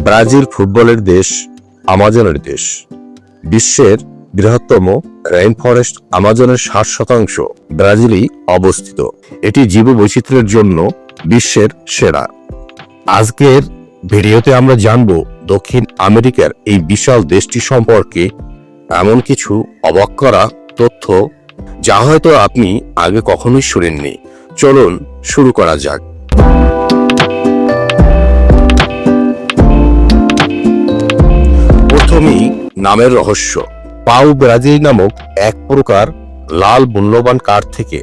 Brazil ফুটবলের দেশ, আমাজনের দেশ। বিশ্বের বৃহত্তম রেইন ফরেস্ট আমাজনের 60% ব্রাজিলেই অবস্থিত। এটি জীববৈচিত্র্যের জন্য বিশ্বের সেরা। আজকের ভিডিওতে আমরা জানব দক্ষিণ আমেরিকার এই বিশাল দেশটি সম্পর্কে এমন কিছু অবাক করা তথ্য যা হয়তো আপনি আগে কখনোই শুনেননি। চলুন শুরু করা যাক। প্রথমেই নামের রহস্য। পাউ ব্রাজিল নামক এক প্রকার লাল মূল্যবান কাঠ থেকে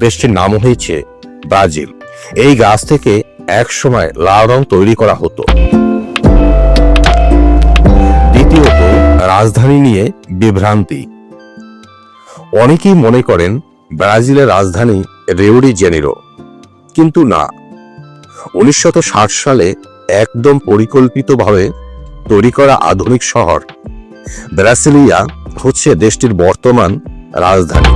দেশটির নাম হয়েছে ব্রাজিল। এই গাছ থেকে এক সময় লাল রং তৈরি করা হতো। দ্বিতীয়ত, রাজধানী নিয়ে বিভ্রান্তি। অনেকেই মনে করেন ব্রাজিলের রাজধানী রিও ডি জেনেরো, কিন্তু না। 1960 সালে একদম পরিকল্পিতভাবে তৈরি করা আধুনিক শহর ব্রাসিলিয়া হচ্ছে দেশটির বর্তমান রাজধানী।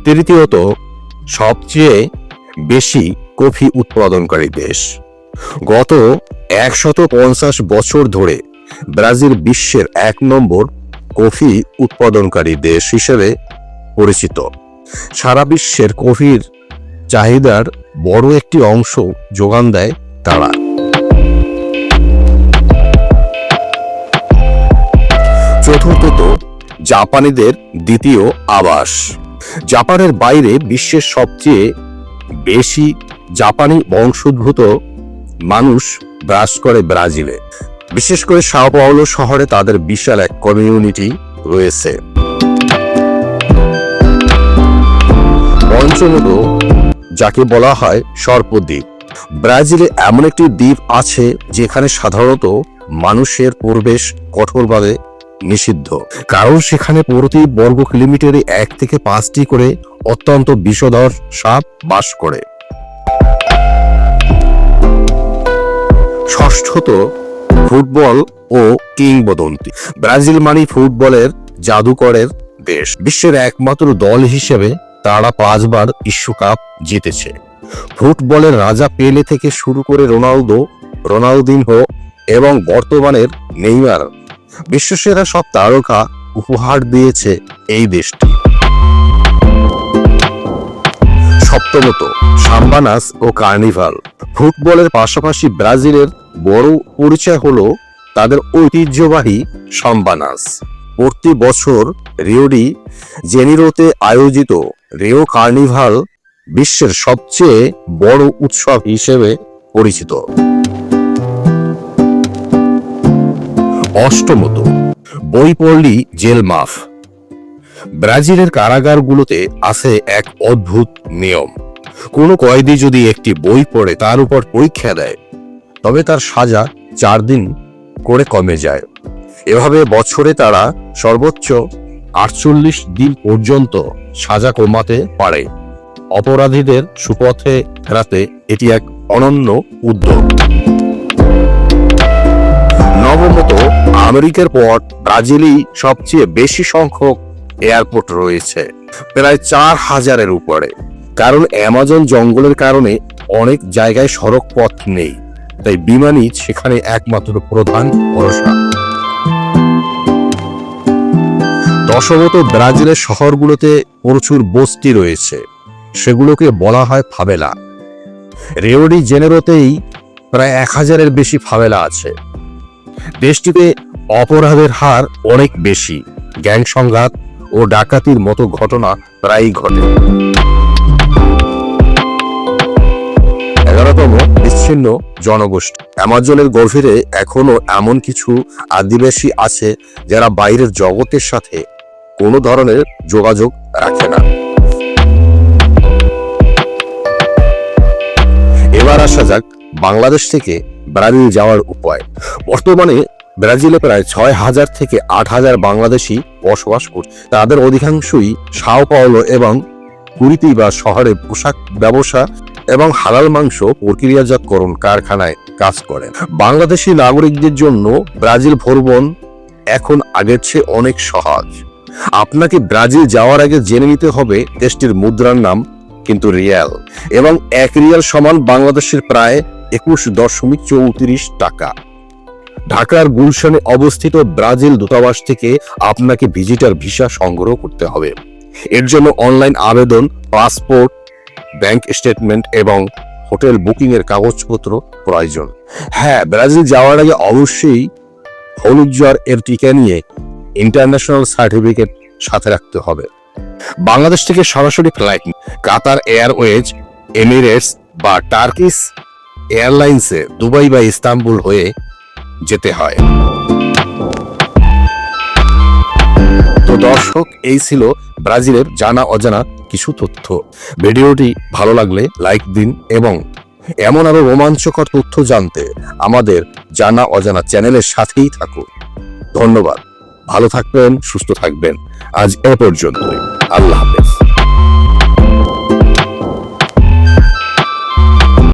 তৃতীয়ত, সবচেয়ে বেশি কফি উৎপাদনকারী দেশ। গত 150 বছর ধরে ব্রাজিল বিশ্বের 1 নম্বর কফি উৎপাদনকারী দেশ হিসেবে পরিচিত। সারা বিশ্বের কফির চাহিদার বড় একটি অংশ যোগান দেয় তারা। চতুর্থত, জাপানিদের দ্বিতীয় আবাস। জাপানের বাইরে বিশ্বের সবচেয়ে বেশি জাপানি বংশোদ্ভূত মানুষ বাস করে ব্রাজিলে। বিশেষ করে সাও পাওলো শহরে তাদের বিশাল এক কমিউনিটি রয়েছে। পঞ্চমত, যাকে বলা হয় সর্পদ্বীপ। ব্রাজিলে এমন একটি দ্বীপ আছে যেখানে সাধারণত মানুষের প্রবেশ কঠোরভাবে নিষিদ্ধ, কারণ সেখানে প্রতি বর্গ কিলোমিটারে 1 থেকে 5টি করে অত্যন্ত বিষধর সাপ বাস করে। ষষ্ঠত, ফুটবল ও কিংবদন্তি। ব্রাজিল মানে ফুটবলের জাদুকরের দেশ। বিশ্বের একমাত্র দল হিসেবে তারা 5 বার বিশ্বকাপ জিতেছে। ফুটবলের রাজা পেলে থেকে শুরু করে রোনালদো, রোনালদিনহো এবং বর্তমানের নেইমার, বিশ্বসেরা সব তারকা উপহার দিয়েছে এই দেশটি। সপ্তমত, সাম্বা নাচ ও কার্নিভাল। ফুটবলের পাশাপাশি ব্রাজিলের বড় পরিচয় হলো তাদের ঐতিহ্যবাহী সাম্বা নাচ। প্রতি বছর রিও ডি জেনিরোতে আয়োজিত রিও কার্নিভাল বিশ্বের সবচেয়ে বড় উৎসব হিসেবে পরিচিত। অষ্টমত, বই পড়লি জেল মাফ। ব্রাজিলের কারাগারগুলোতে আছে এক অদ্ভুত নিয়ম। কোনো কয়েদি যদি একটি বই পড়ে তার উপর পরীক্ষা দেয়, তবে তার সাজা 4 দিন করে কমে যায়। এভাবে বছরে তারা সর্বোচ্চ 48 দিন পর্যন্ত সাজা কমাতে পারে। অপরাধীদের সুপথে ফেরাতে এটি এক অনন্য উদ্যোগ। নবমত, আমেরিকার পর ব্রাজিলই সবচেয়ে বেশি সংখ্যক এয়ারপোর্ট রয়েছে, প্রায় 4000-এর উপরে। কারণ অ্যামাজন জঙ্গলের কারণে অনেক জায়গায় সড়ক পথ নেই, তাই বিমানই সেখানে একমাত্র প্রধান ভরসা। দশমত, ব্রাজিলের শহরগুলোতে প্রচুর বস্তি রয়েছে, সেগুলোকে বলা হয় ফাভেলা। রিও ডি জেনেরোতেই প্রায় 1000-এর বেশি ফাভেলা আছে। দেশটিতে অপরাধের হার অনেক বেশি, গ্যাং সংঘাত ও ডাকাতির মতো ঘটনা প্রায়ই ঘটে। 11তম, বিচ্ছিন্ন জনগোষ্ঠী। অ্যামাজনের গভীরে এখনো এমন কিছু আদিবাসী আছে যারা বাইরের জগতের সাথে কোনো ধরনের যোগাযোগ রাখে না। এবার আসা যাক বাংলাদেশ থেকে ব্রাজিল যাওয়ার উপায়। বর্তমানে ব্রাজিলে প্রায় 6000 থেকে 8000 বাংলাদেশি বসবাস করছে। তাদের অধিকাংশই সাও পাওলো এবং কুরিতিবা শহরে পোশাক ব্যবসা এবং হালাল মাংস প্রক্রিয়াজাতকরণ কারখানায় কাজ করেন। বাংলাদেশি নাগরিকদের জন্য ব্রাজিল ভ্রমণ এখন আগের চেয়ে অনেক সহজ। আপনাকে ব্রাজিল যাওয়ার আগে জেনে নিতে হবে দেশটির মুদ্রার নাম কিন্তু রিয়াল, এবং 1 রিয়াল সমান বাংলাদেশের প্রায় 21.34 টাকা। ঢাকার গুলশানে অবস্থিত ব্রাজিল দূতাবাস থেকে আপনাকে ভিজিটার ভিসা সংগ্রহ করতে হবে। এর জন্য অনলাইন আবেদন, পাসপোর্ট, ব্যাংক স্টেটমেন্ট এবং হোটেল বুকিং এর কাগজপত্র প্রয়োজন। হ্যাঁ, ব্রাজিল যাওয়ার আগে অবশ্যই হলুদ জ্বর এর টিকা নিয়ে ইন্টারন্যাশনাল সার্টিফিকেট সাথে রাখতে হবে। বাংলাদেশ থেকে সরাসরি ফ্লাইট কাতার এয়ারওয়েজ, এমিরেটস বা টার্কিশ এয়ারলাইন্সে দুবাই বা ইস্তাম্বুল হয়ে যেতে হয়। তো দর্শক, এই ছিল ব্রাজিলের জানা অজানা কিছু তথ্য। ভিডিওটি ভালো লাগলে লাইক দিন এবং এমন আরো রোমাঞ্চকর তথ্য জানতে আমাদের জানা অজানা চ্যানেলের সাথেই থাকুন। ধন্যবাদ। ভালো থাকবেন, সুস্থ থাকবেন। আজ এ পর্যন্তই। আল্লাহ হাফেজ।